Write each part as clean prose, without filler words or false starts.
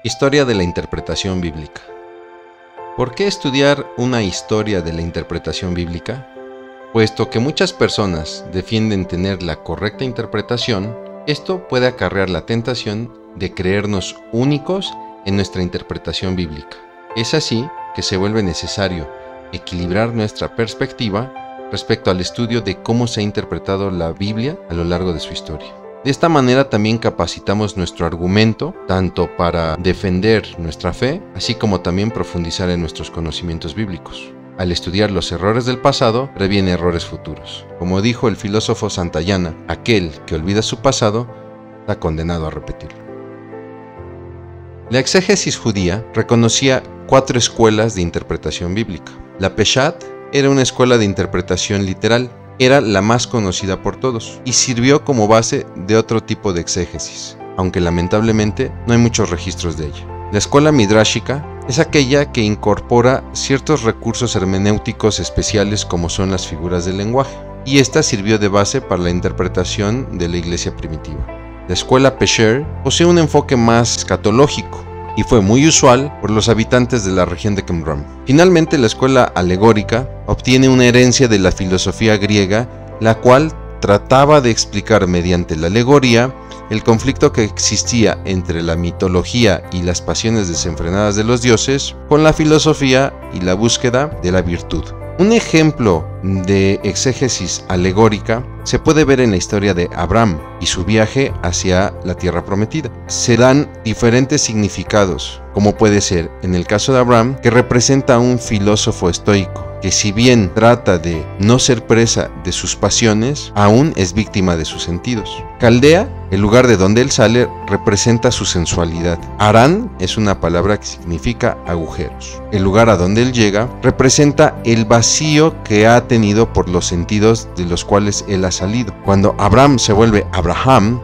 Historia de la interpretación bíblica. ¿Por qué estudiar una historia de la interpretación bíblica? Puesto que muchas personas defienden tener la correcta interpretación, esto puede acarrear la tentación de creernos únicos en nuestra interpretación bíblica. Es así que se vuelve necesario equilibrar nuestra perspectiva respecto al estudio de cómo se ha interpretado la Biblia a lo largo de su historia. De esta manera también capacitamos nuestro argumento, tanto para defender nuestra fe, así como también profundizar en nuestros conocimientos bíblicos. Al estudiar los errores del pasado, previene errores futuros. Como dijo el filósofo Santayana, aquel que olvida su pasado, está condenado a repetirlo. La exégesis judía reconocía 4 escuelas de interpretación bíblica. La Peshat era una escuela de interpretación literal. Era la más conocida por todos y sirvió como base de otro tipo de exégesis, aunque lamentablemente no hay muchos registros de ella. La escuela midráshica es aquella que incorpora ciertos recursos hermenéuticos especiales como son las figuras del lenguaje, y esta sirvió de base para la interpretación de la iglesia primitiva. La escuela Pesher posee un enfoque más escatológico y fue muy usual por los habitantes de la región de Qumran. Finalmente, la escuela alegórica obtiene una herencia de la filosofía griega, la cual trataba de explicar mediante la alegoría el conflicto que existía entre la mitología y las pasiones desenfrenadas de los dioses con la filosofía y la búsqueda de la virtud. Un ejemplo de exégesis alegórica se puede ver en la historia de Abraham y su viaje hacia la tierra prometida. Se dan diferentes significados, como puede ser en el caso de Abraham, que representa a un filósofo estoico, que si bien trata de no ser presa de sus pasiones, aún es víctima de sus sentidos. Caldea, el lugar de donde él sale, representa su sensualidad. Harán es una palabra que significa agujeros. El lugar a donde él llega representa el vacío que ha tenido por los sentidos de los cuales él ha salido. Cuando Abraham se vuelve Abraham,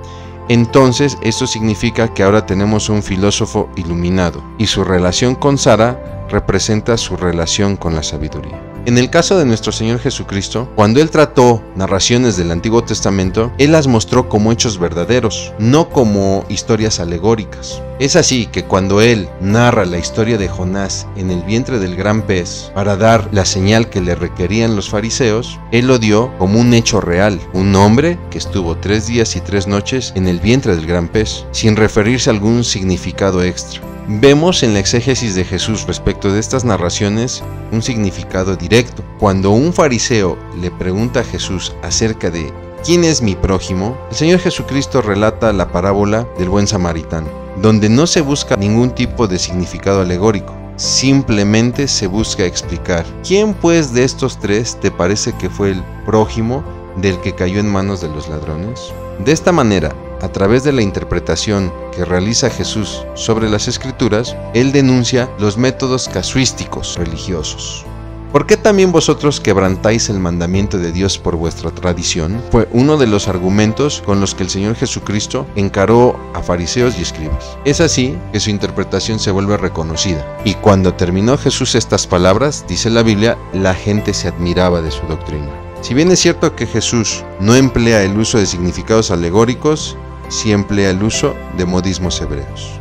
entonces esto significa que ahora tenemos un filósofo iluminado, y su relación con Sara representa su relación con la sabiduría. En el caso de nuestro Señor Jesucristo, cuando Él trató narraciones del Antiguo Testamento, Él las mostró como hechos verdaderos, no como historias alegóricas. Es así que cuando Él narra la historia de Jonás en el vientre del gran pez para dar la señal que le requerían los fariseos, Él lo dio como un hecho real, un hombre que estuvo 3 días y 3 noches en el vientre del gran pez, sin referirse a algún significado extra. Vemos en la exégesis de Jesús respecto de estas narraciones un significado directo. Cuando un fariseo le pregunta a Jesús acerca de ¿quién es mi prójimo?, el Señor Jesucristo relata la parábola del buen samaritano, donde no se busca ningún tipo de significado alegórico. Simplemente se busca explicar ¿quién pues de estos 3 te parece que fue el prójimo del que cayó en manos de los ladrones? De esta manera, a través de la interpretación que realiza Jesús sobre las Escrituras, Él denuncia los métodos casuísticos religiosos. ¿Por qué también vosotros quebrantáis el mandamiento de Dios por vuestra tradición? Fue uno de los argumentos con los que el Señor Jesucristo encaró a fariseos y escribas. Es así que su interpretación se vuelve reconocida. Y cuando terminó Jesús estas palabras, dice la Biblia, la gente se admiraba de su doctrina. Si bien es cierto que Jesús no emplea el uso de significados alegóricos, sí emplea el uso de modismos hebreos.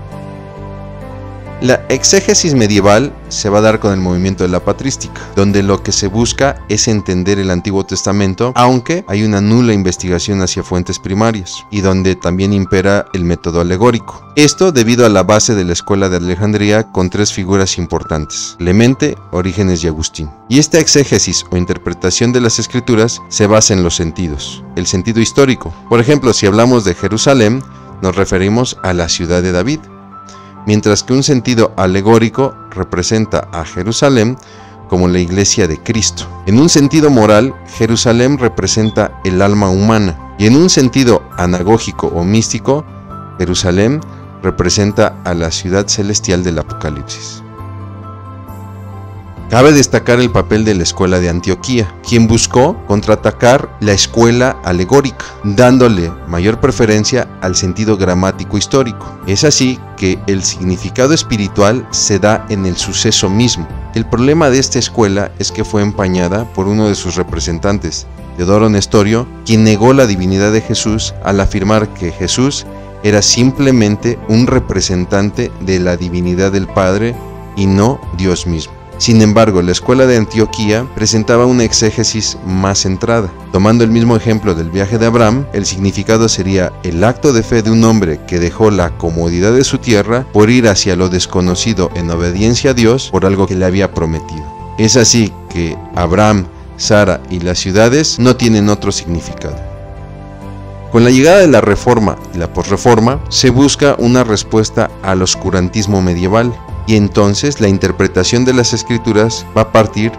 La exégesis medieval se va a dar con el movimiento de la patrística, donde lo que se busca es entender el Antiguo Testamento, aunque hay una nula investigación hacia fuentes primarias, y donde también impera el método alegórico. Esto debido a la base de la escuela de Alejandría con 3 figuras importantes: Clemente, Orígenes y Agustín. Y esta exégesis o interpretación de las Escrituras se basa en los sentidos. El sentido histórico. Por ejemplo, si hablamos de Jerusalén, nos referimos a la ciudad de David, mientras que un sentido alegórico representa a Jerusalén como la iglesia de Cristo. En un sentido moral, Jerusalén representa el alma humana, y en un sentido anagógico o místico, Jerusalén representa a la ciudad celestial del Apocalipsis. Cabe destacar el papel de la escuela de Antioquía, quien buscó contraatacar la escuela alegórica, dándole mayor preferencia al sentido gramático histórico. Es así que el significado espiritual se da en el suceso mismo. El problema de esta escuela es que fue empañada por uno de sus representantes, Teodoro Nestorio, quien negó la divinidad de Jesús al afirmar que Jesús era simplemente un representante de la divinidad del Padre y no Dios mismo. Sin embargo, la escuela de Antioquía presentaba una exégesis más centrada. Tomando el mismo ejemplo del viaje de Abraham, el significado sería el acto de fe de un hombre que dejó la comodidad de su tierra por ir hacia lo desconocido en obediencia a Dios por algo que le había prometido. Es así que Abraham, Sara y las ciudades no tienen otro significado. Con la llegada de la Reforma y la Posreforma, se busca una respuesta al oscurantismo medieval, y entonces la interpretación de las Escrituras va a partir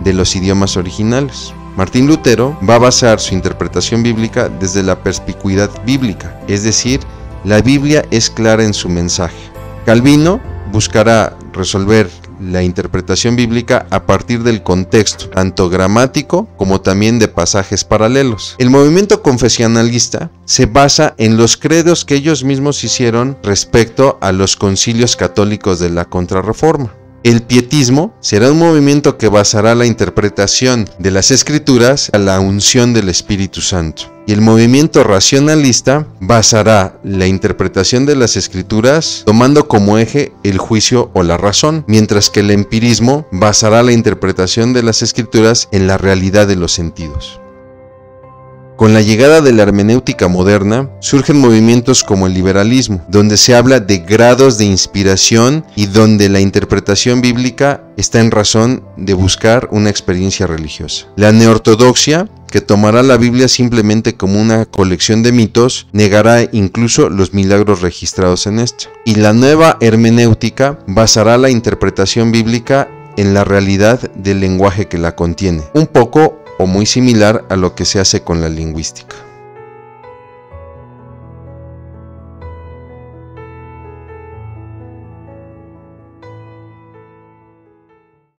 de los idiomas originales. Martín Lutero va a basar su interpretación bíblica desde la perspicuidad bíblica, es decir, la Biblia es clara en su mensaje. Calvino buscará resolver la interpretación bíblica a partir del contexto, tanto gramático como también de pasajes paralelos. El movimiento confesionalista se basa en los credos que ellos mismos hicieron respecto a los concilios católicos de la Contrarreforma. El pietismo será un movimiento que basará la interpretación de las Escrituras a la unción del Espíritu Santo. Y el movimiento racionalista basará la interpretación de las Escrituras tomando como eje el juicio o la razón, mientras que el empirismo basará la interpretación de las Escrituras en la realidad de los sentidos. Con la llegada de la hermenéutica moderna, surgen movimientos como el liberalismo, donde se habla de grados de inspiración y donde la interpretación bíblica está en razón de buscar una experiencia religiosa. La neortodoxia, que tomará la Biblia simplemente como una colección de mitos, negará incluso los milagros registrados en esta. Y la nueva hermenéutica basará la interpretación bíblica en la realidad del lenguaje que la contiene, un poco o muy similar a lo que se hace con la lingüística.